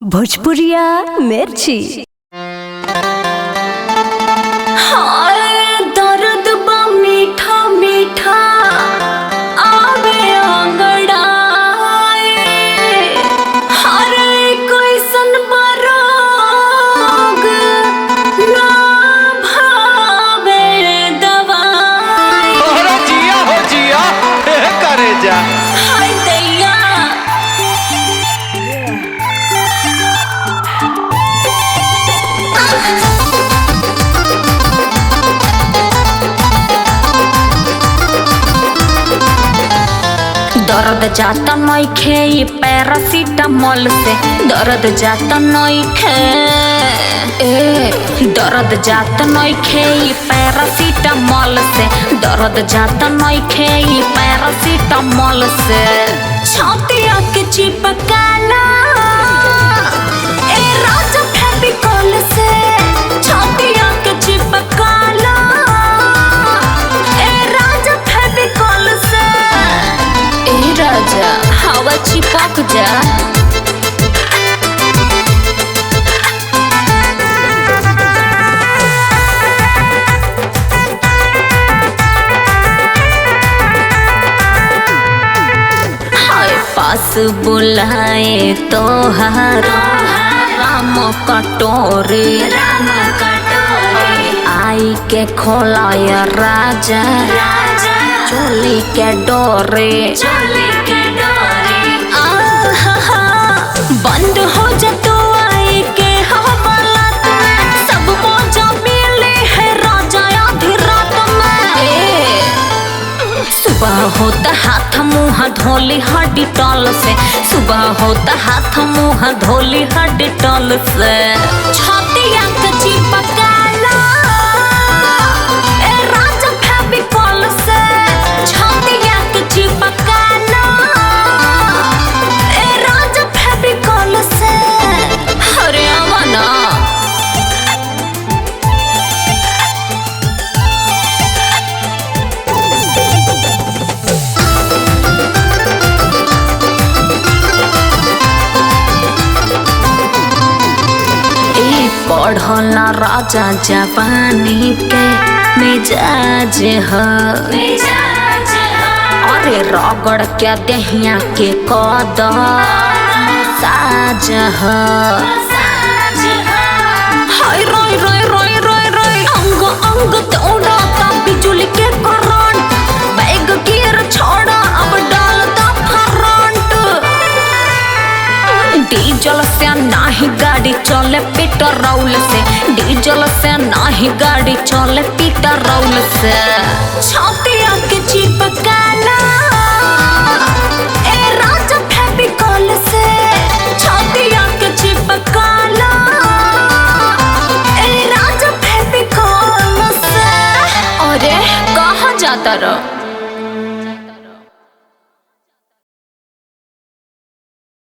भोजपुरिया मिर्ची। हाय दर्द बा मीठा मीठा आवे अंगड़ाए, हर कैसन बरोग ना भावे दवाई। तोहरा जिया हो जिया करे जा। हाय दैया दर्द जाता नइखे ये पैरासीटामोल से, दर्द जाता नइखे दर्द जाता नइखे ये पैरासीटामोल से, दर्द जाता नइखे ये पैरासीटामोल से। छातिया के चिपकाला ए राजा फेविकोल से, छातिया के चिपकाला ए राजा फेविकोल से। ए राजा हवा चिपक जा। हाय पास बुलाए तो राम कटोरे, आई के खोलाया राजा चोली के डोरे। बंद हो जा तो आई के हवाला में, सब मौजा मिले है राजा आधी रात में। सुबह होता हाथ मुँह धोली हड्डी टॉल से, सुबह होता हाथ मुँह धोली हड्डी टॉल से। छातिया के चिपकाला ए राजा फेविकोल से, छातिया के चिपकाला ए राजा फेविकोल से। अरे आवा ना। पढ़ला राजा जवानी के मिजाज ह, अरे रगड़ के दहिया के कदर साज ह। हाय रोय रोय रोय रोय रोय अंग अंग दौड़ता बिजुली के करंट, बैग गियर छोड़ा अब डालता फरंट। डीजल से नाही गाड़ी चले पेट्रोल से, डीजल से नाही गाड़ी चले पेट्रोल से। छातिया के चिपकाला ए राजा फेविकोल से, छातिया के चिपकाला ए राजा फेविकोल से। अरे कहाँ जाता रहो?